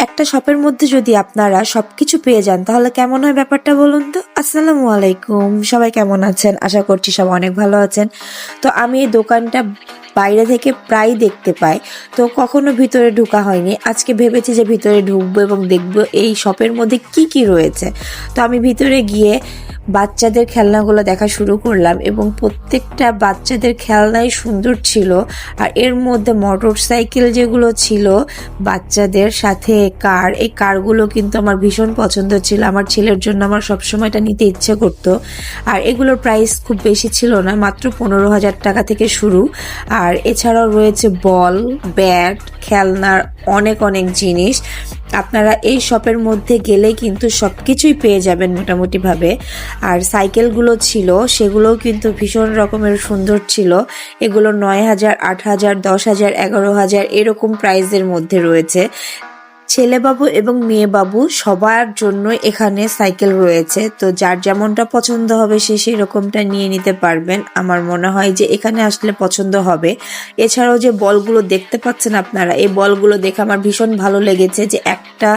একটা শপের মধ্যে যদি আপনারা সবকিছু পেয়ে যান তাহলে কেমন হয় ব্যাপারটা বলুন তো। আসসালামু আলাইকুম, সবাই কেমন আছেন? আশা করছি সবাই অনেক ভালো আছেন। তো আমি এই দোকানটা বাইরে থেকে প্রায় দেখতে পাই, তো কখনো ভিতরে ঢোকা হয়নি। আজকে ভেবেছি যে ভিতরে ঢুকবো এবং দেখবো এই শপের মধ্যে কি কি রয়েছে। তো আমি ভিতরে গিয়ে বাচ্চাদের খেলনাগুলো দেখা শুরু করলাম এবং প্রত্যেকটা বাচ্চাদের খেলনাই সুন্দর ছিল। আর এর মধ্যে মোটর সাইকেল যেগুলো ছিল বাচ্চাদের, সাথে কার, এই কারগুলো কিন্তু আমার ভীষণ পছন্দ ছিল। আমার ছেলের জন্য আমার সবসময় এটা নিতে ইচ্ছে করতো। আর এগুলোর প্রাইস খুব বেশি ছিল না, মাত্র 15,000 টাকা থেকে শুরু। আর এছাড়াও রয়েছে বল, ব্যাট, খেলনার অনেক অনেক জিনিস। আপনারা এই শপের মধ্যে গেলে কিন্তু সব কিছুই পেয়ে যাবেন মোটামুটিভাবে। আর সাইকেলগুলো ছিল সেগুলোও কিন্তু ভীষণ রকমের সুন্দর ছিল। এগুলো 9,000, 8,000, 10,000, 11,000 এরকম প্রাইসের মধ্যে রয়েছে। ছেলেবাবু এবং মেয়েবাবু সবার জন্য এখানে সাইকেল রয়েছে, তো যার যেমনটা পছন্দ হবে সে সেরকমটা নিয়ে নিতে পারবেন। আমার মনে হয় যে এখানে আসলে পছন্দ হবে। এছাড়াও যে বলগুলো দেখতে পাচ্ছেন আপনারা, এই বলগুলো দেখে আমার ভীষণ ভালো লেগেছে যে একটা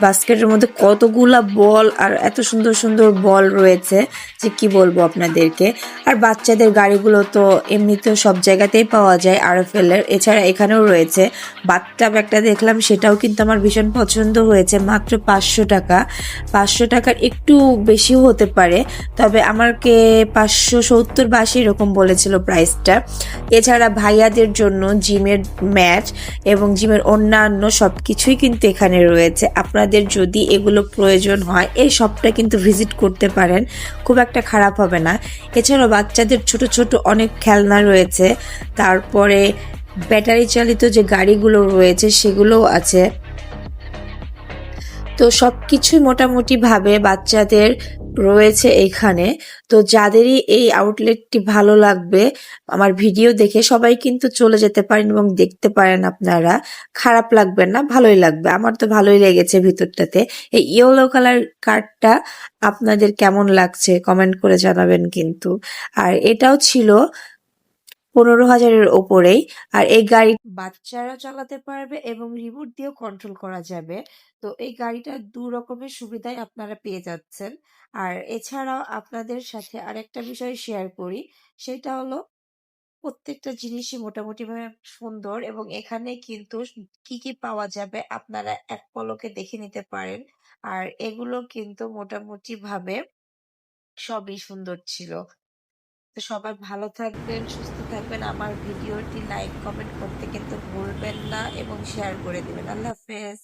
বাস্কেটের মধ্যে কতগুলা বল আর এত সুন্দর সুন্দর বল রয়েছে যে কি বলবো আপনাদেরকে। আর বাচ্চাদের গাড়িগুলো তো এমনিতেও সব জায়গাতেই পাওয়া যায় আরএফএল এর। এছাড়া এখানেও রয়েছে বাথটাব, একটা দেখলাম সেটাও কিন্তু আমার ভীষণ পছন্দ হয়েছে, মাত্র 500 টাকা। 500 টাকার একটু বেশিও হতে পারে, তবে আমাকে 570 বা 80 এরকম বলেছিল প্রাইসটা। এছাড়া ভাইয়াদের জন্য জিমের ম্যাট এবং জিমের অন্যান্য সব কিছুই কিন্তু এখানে রয়েছে। আপনাদের যদি এগুলো প্রয়োজন হয় এই শপটা কিন্তু ভিজিট করতে পারেন, খুব একটা খারাপ হবে না। এছাড়াও বাচ্চাদের ছোট ছোট অনেক খেলনা রয়েছে, তারপরে ব্যাটারি চালিত যে গাড়িগুলো রয়েছে সেগুলোও আছে। তো সবকিছুই মোটামুটি ভাবে বাচ্চাদের রয়েছে এখানে। তো যাদেরই এই আউটলেটটি ভালো লাগবে আমার ভিডিও দেখে সবাই কিন্তু চলে যেতে পারেন এবং দেখতে পারেন। আপনারা খারাপ লাগবে না, ভালোই লাগবে। আমার তো ভালোই লেগেছে ভিতরটাতে। এই ইয়েলো কালার কার্ডটা আপনাদের কেমন লাগছে কমেন্ট করে জানাবেন কিন্তু। আর এটাও ছিল 15,000-এর ওপরেই। আর এই গাড়ি বাচ্চারা চালাতে পারবে এবং রিমোট দিয়েও কন্ট্রোল করা যাবে। তো এই গাড়িটা দু রকমের সুবিধাই আপনারা পেয়ে যাচ্ছেন। আর এছাড়াও আপনাদের সাথে আরেকটা বিষয় শেয়ার করি, সেটা হলো প্রত্যেকটা জিনিসই মোটামুটি ভাবে সুন্দর এবং এখানে কিন্তু কি কি পাওয়া যাবে আপনারা এক পলকে দেখে নিতে পারেন। আর এগুলো কিন্তু মোটামুটি ভাবে সবই সুন্দর ছিল। তো সবাই ভালো থাকবেন, সুস্থ থাকবেন। আমার ভিডিওটি লাইক কমেন্ট করতে কিন্তু ভুলবেন না এবং শেয়ার করে দিবেন। আল্লাহ হাফেজ।